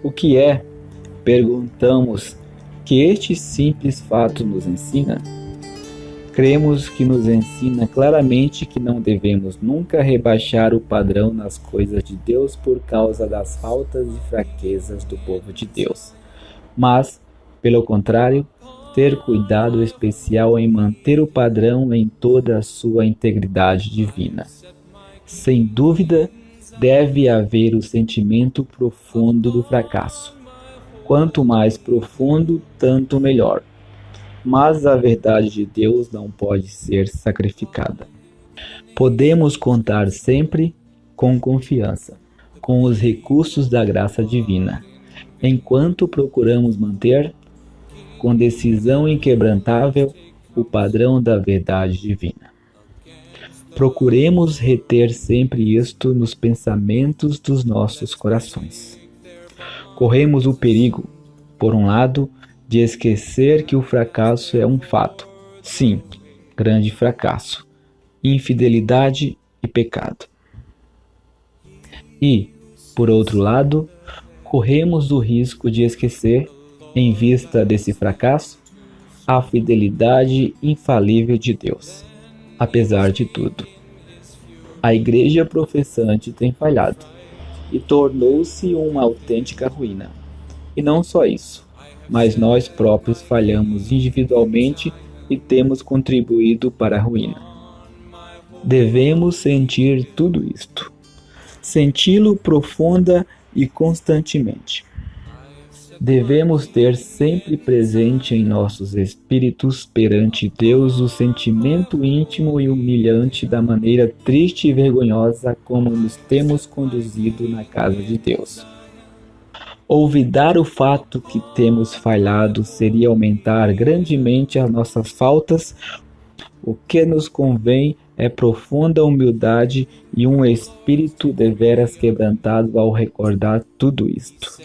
O que é, perguntamos, que este simples fato nos ensina? Cremos que nos ensina claramente que não devemos nunca rebaixar o padrão nas coisas de Deus por causa das faltas e fraquezas do povo de Deus, mas, pelo contrário, ter cuidado especial em manter o padrão em toda a sua integridade divina. Sem dúvida, deve haver o sentimento profundo do fracasso. Quanto mais profundo, tanto melhor. Mas a verdade de Deus não pode ser sacrificada. Podemos contar sempre, com confiança, com os recursos da graça divina, enquanto procuramos manter, com decisão inquebrantável, o padrão da verdade divina. Procuremos reter sempre isto nos pensamentos dos nossos corações. Corremos o perigo, por um lado, de esquecer que o fracasso é um fato. Sim, grande fracasso, infidelidade e pecado. E, por outro lado, corremos o risco de esquecer, em vista desse fracasso, a fidelidade infalível de Deus. Apesar de tudo, a igreja professante tem falhado e tornou-se uma autêntica ruína. E não só isso, mas nós próprios falhamos individualmente e temos contribuído para a ruína. Devemos sentir tudo isto, senti-lo profunda e constantemente. Devemos ter sempre presente em nossos espíritos perante Deus o sentimento íntimo e humilhante da maneira triste e vergonhosa como nos temos conduzido na casa de Deus. Olvidar o fato que temos falhado seria aumentar grandemente as nossas faltas. O que nos convém é profunda humildade e um espírito deveras quebrantado ao recordar tudo isto.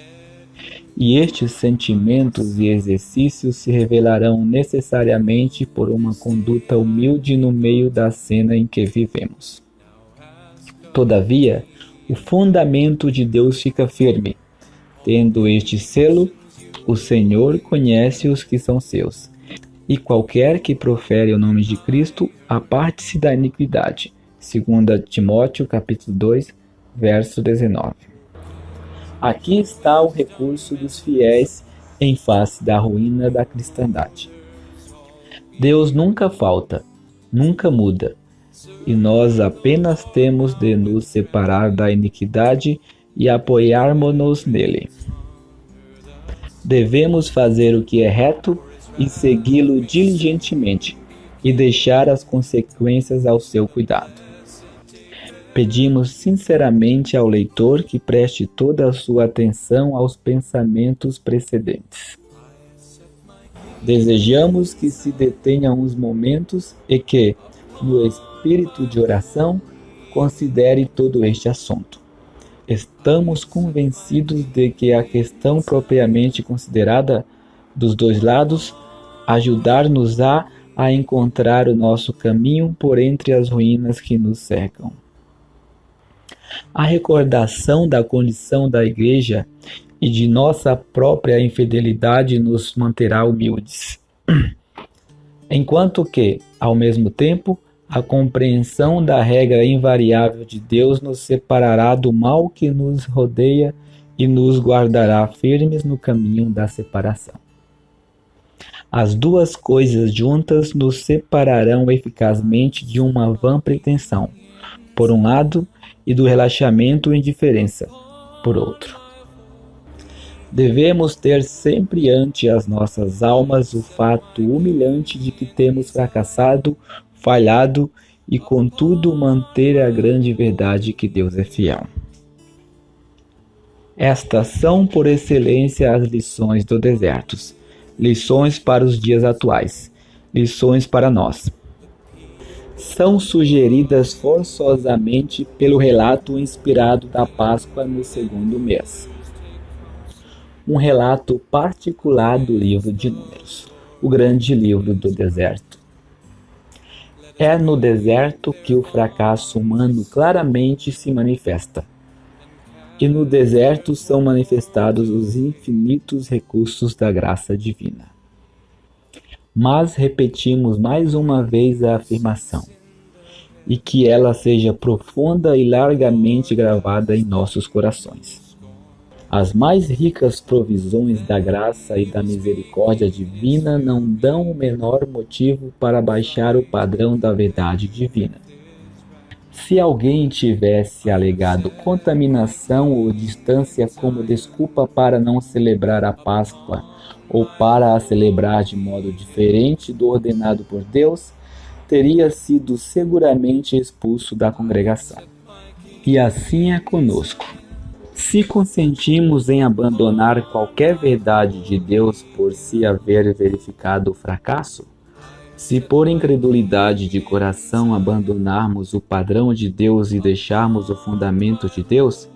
E estes sentimentos e exercícios se revelarão necessariamente por uma conduta humilde no meio da cena em que vivemos. Todavia, o fundamento de Deus fica firme. Tendo este selo, o Senhor conhece os que são seus, e qualquer que profere o nome de Cristo, aparte-se da iniquidade. 2 Timóteo, capítulo 2, verso 19. Aqui está o recurso dos fiéis em face da ruína da cristandade. Deus nunca falta, nunca muda, e nós apenas temos de nos separar da iniquidade e apoiarmos-nos nele. Devemos fazer o que é reto e segui-lo diligentemente e deixar as consequências ao seu cuidado. Pedimos sinceramente ao leitor que preste toda a sua atenção aos pensamentos precedentes. Desejamos que se detenha uns momentos e que, no espírito de oração, considere todo este assunto. Estamos convencidos de que a questão propriamente considerada, dos dois lados, ajudar-nos-á a encontrar o nosso caminho por entre as ruínas que nos cercam. A recordação da condição da Igreja e de nossa própria infidelidade nos manterá humildes, enquanto que, ao mesmo tempo, a compreensão da regra invariável de Deus nos separará do mal que nos rodeia e nos guardará firmes no caminho da separação. As duas coisas juntas nos separarão eficazmente de uma vã pretensão, por um lado, e do relaxamento e indiferença, por outro. Devemos ter sempre ante as nossas almas o fato humilhante de que temos fracassado, falhado e, contudo, manter a grande verdade que Deus é fiel. Estas são, por excelência, as lições do deserto, lições para os dias atuais, lições para nós. São sugeridas forçosamente pelo relato inspirado da Páscoa no segundo mês. Um relato particular do livro de Números, o grande livro do deserto. É no deserto que o fracasso humano claramente se manifesta. e no deserto são manifestados os infinitos recursos da graça divina. Mas repetimos mais uma vez a afirmação, e que ela seja profunda e largamente gravada em nossos corações. As mais ricas provisões da graça e da misericórdia divina não dão o menor motivo para baixar o padrão da verdade divina. Se alguém tivesse alegado contaminação ou distância como desculpa para não celebrar a Páscoa ou para a celebrar de modo diferente do ordenado por Deus, teria sido seguramente expulso da congregação. E assim é conosco. Se consentimos em abandonar qualquer verdade de Deus por se haver verificado o fracasso, se por incredulidade de coração abandonarmos o padrão de Deus e deixarmos o fundamento de Deus,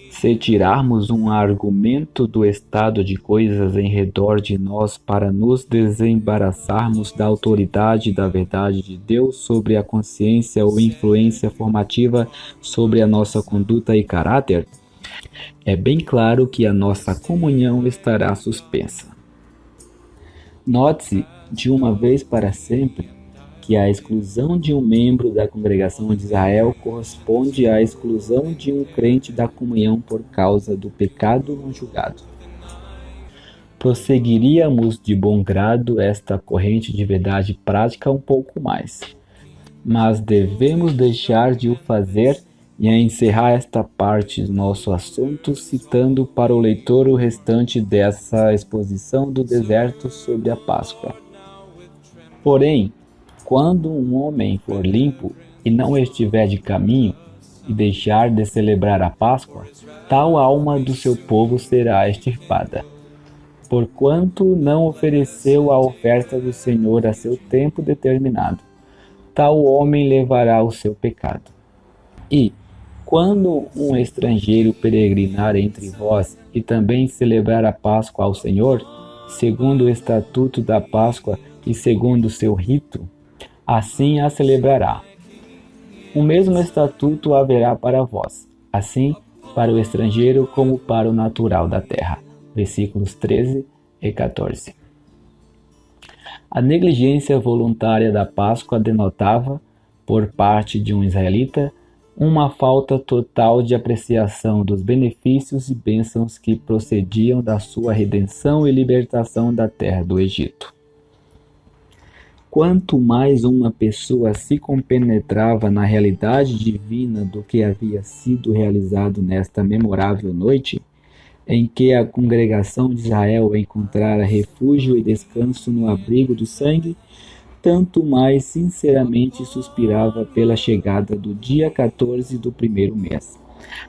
se tirarmos um argumento do estado de coisas em redor de nós para nos desembaraçarmos da autoridade da verdade de Deus sobre a consciência ou influência formativa sobre a nossa conduta e caráter, é bem claro que a nossa comunhão estará suspensa. Note-se, de uma vez para sempre, que a exclusão de um membro da congregação de Israel corresponde à exclusão de um crente da comunhão por causa do pecado não julgado. Prosseguiríamos de bom grado esta corrente de verdade prática um pouco mais, mas devemos deixar de o fazer e encerrar esta parte do nosso assunto citando para o leitor o restante dessa exposição do deserto sobre a Páscoa. Porém, quando um homem for limpo e não estiver de caminho e deixar de celebrar a Páscoa, tal alma do seu povo será extirpada, porquanto não ofereceu a oferta do Senhor a seu tempo determinado. Tal homem levará o seu pecado. E, quando um estrangeiro peregrinar entre vós e também celebrar a Páscoa ao Senhor, segundo o estatuto da Páscoa e segundo o seu rito, assim a celebrará. O mesmo estatuto haverá para vós, assim para o estrangeiro como para o natural da terra. Versículos 13 e 14. A negligência voluntária da Páscoa denotava, por parte de um israelita, uma falta total de apreciação dos benefícios e bênçãos que procediam da sua redenção e libertação da terra do Egito. Quanto mais uma pessoa se compenetrava na realidade divina do que havia sido realizado nesta memorável noite, em que a congregação de Israel encontrara refúgio e descanso no abrigo do sangue, tanto mais sinceramente suspirava pela chegada do dia 14 do primeiro mês,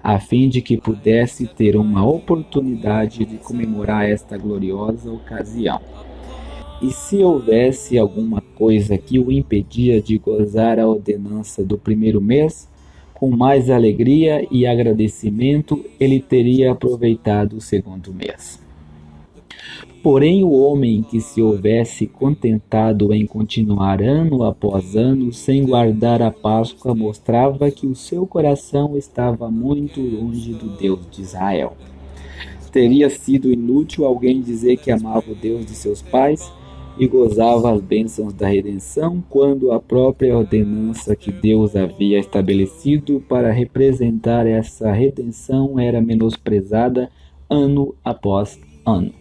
a fim de que pudesse ter uma oportunidade de comemorar esta gloriosa ocasião. E se houvesse alguma coisa que o impedia de gozar a ordenança do primeiro mês, com mais alegria e agradecimento ele teria aproveitado o segundo mês. Porém, o homem que se houvesse contentado em continuar ano após ano sem guardar a Páscoa mostrava que o seu coração estava muito longe do Deus de Israel. Teria sido inútil alguém dizer que amava o Deus de seus pais e gozava as bênçãos da redenção quando a própria ordenança que Deus havia estabelecido para representar essa redenção era menosprezada ano após ano.